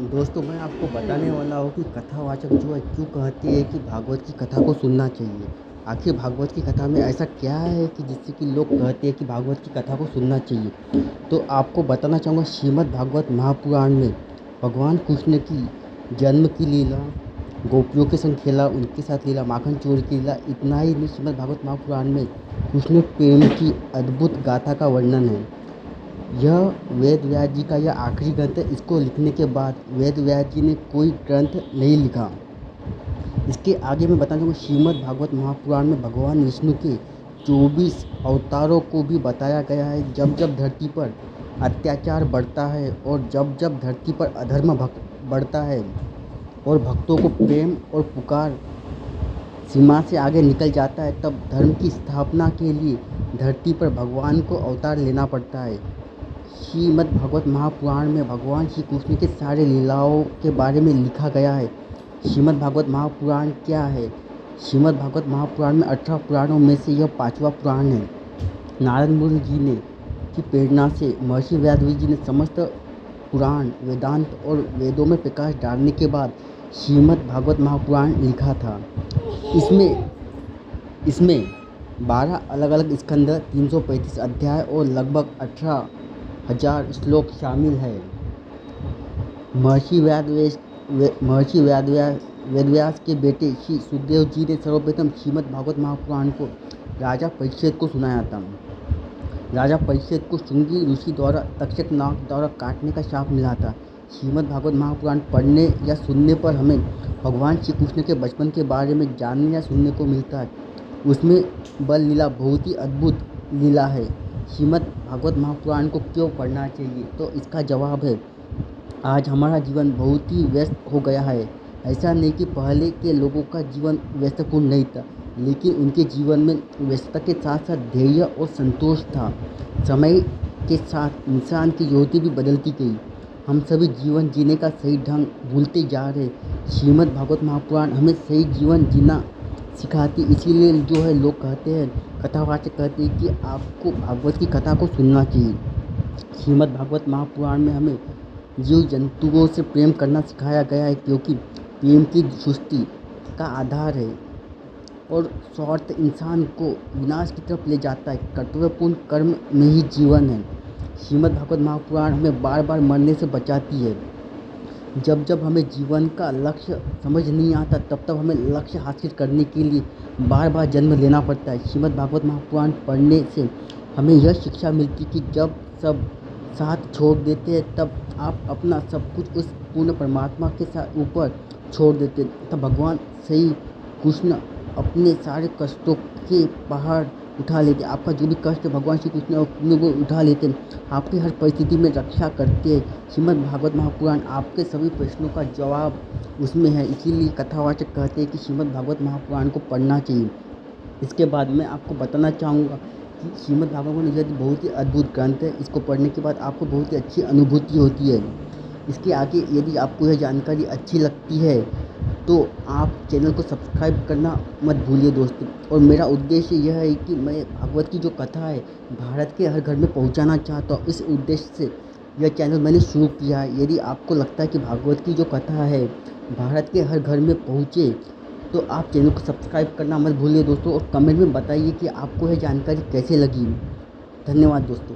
दोस्तों मैं आपको बताने वाला हूँ कि कथावाचक जो है क्यों कहते हैं कि भागवत की कथा को सुनना चाहिए। आखिर भागवत की कथा में ऐसा क्या है कि जिससे कि लोग कहते हैं कि भागवत की कथा को सुनना चाहिए। तो आपको बताना चाहूँगा श्रीमद् भागवत महापुराण में भगवान कृष्ण की जन्म की लीला, गोपियों के संग खेला, उनके साथ लीला, माखन चोरी की लीला, इतना ही नहीं, श्रीमद् भागवत महापुराण में कृष्ण प्रेम की अद्भुत गाथा का वर्णन है। यह वेद व्यास जी का यह आखिरी ग्रंथ है। इसको लिखने के बाद वेद व्यास जी ने कोई ग्रंथ नहीं लिखा। इसके आगे मैं बताना चाहूँगा श्रीमद् भागवत महापुराण में भगवान विष्णु के 24 अवतारों को भी बताया गया है। जब जब धरती पर अत्याचार बढ़ता है और जब जब धरती पर अधर्म बढ़ता है और भक्तों को प्रेम और पुकार सीमा से आगे निकल जाता है, तब धर्म की स्थापना के लिए धरती पर भगवान को अवतार लेना पड़ता है। श्रीमद् भागवत महापुराण में भगवान श्री कृष्ण के सारे लीलाओं के बारे में लिखा गया है। श्रीमद् भागवत महापुराण क्या है? श्रीमद् भागवत महापुराण में 18 पुराणों में से यह 5वां पुराण है। नारद मुनि जी ने की प्रेरणा से महर्षि व्यास जी ने समस्त पुराण, वेदांत और वेदों में प्रकाश डालने के बाद श्रीमद् भागवत महापुराण लिखा था। इसमें इसमें 12 अलग अलग स्कंद, 335 अध्याय और लगभग 18,000 श्लोक शामिल है। महर्षि वेदव्यास के बेटे श्री सुखदेव जी ने सर्वप्रथम श्रीमद् भागवत महापुराण को राजा परीक्षित को सुनाया था। राजा परीक्षित को शृंगी ऋषि द्वारा तक्षक नाग द्वारा काटने का शाप मिला था। श्रीमद् भागवत महापुराण पढ़ने या सुनने पर हमें भगवान श्री कृष्ण के बचपन के बारे में जानने या सुनने को मिलता है। उसमें बल लीला बहुत ही अद्भुत लीला है। श्रीमद् भागवत महापुराण को क्यों पढ़ना चाहिए? तो इसका जवाब है, आज हमारा जीवन बहुत ही व्यस्त हो गया है। ऐसा नहीं कि पहले के लोगों का जीवन व्यस्तपूर्ण नहीं था, लेकिन उनके जीवन में व्यस्तता के साथ साथ धैर्य और संतोष था। समय के साथ इंसान की ज़रूरतें भी बदलती गई। हम सभी जीवन जीने का सही ढंग भूलते जा रहे। श्रीमद् भागवत महापुराण हमें सही जीवन जीना सिखाती, इसीलिए जो है लोग कहते हैं, कथावाचक कहते हैं कि आपको भागवत की कथा को सुनना चाहिए। श्रीमद् भागवत महापुराण में हमें जीव जंतुओं से प्रेम करना सिखाया गया है, क्योंकि प्रेम की सृष्टि का आधार है और स्वार्थ इंसान को विनाश की तरफ ले जाता है। कर्तव्यपूर्ण कर्म में ही जीवन है। श्रीमद् भागवत महापुराण हमें बार बार मरने से बचाती है। जब जब हमें जीवन का लक्ष्य समझ नहीं आता, तब तब हमें लक्ष्य हासिल करने के लिए बार बार जन्म लेना पड़ता है। श्रीमद् भागवत महापुराण पढ़ने से हमें यह शिक्षा मिलती कि जब सब साथ छोड़ देते हैं, तब आप अपना सब कुछ उस पूर्ण परमात्मा के साथ ऊपर छोड़ देते हैं। तब भगवान श्री कृष्ण अपने सारे कष्टों के पहाड़ उठा लेते। आपका जो भी कष्ट है, भगवान श्री कृष्ण अपने वो उठा लेते हैं। आपकी हर परिस्थिति में रक्षा करते हैं। श्रीमद् भागवत महापुराण आपके सभी प्रश्नों का जवाब उसमें है। इसीलिए कथावाचक कहते हैं कि श्रीमद् भागवत महापुराण को पढ़ना चाहिए। इसके बाद मैं आपको बताना चाहूँगा कि श्रीमद् भागवत यदि बहुत ही अद्भुत ग्रंथ है। इसको पढ़ने के बाद आपको बहुत ही अच्छी अनुभूति होती है। इसके आगे यदि आपको यह जानकारी अच्छी लगती है तो आप चैनल को सब्सक्राइब करना मत भूलिए दोस्तों। और मेरा उद्देश्य यह है कि मैं भागवत की जो कथा है भारत के हर घर में पहुंचाना चाहता हूँ। इस उद्देश्य से यह चैनल मैंने शुरू किया है। यदि आपको लगता है कि भागवत की जो कथा है भारत के हर घर में पहुँचे, तो आप चैनल को सब्सक्राइब करना मत भूलिए दोस्तों। और कमेंट में बताइए कि आपको यह जानकारी कैसे लगी। धन्यवाद दोस्तों।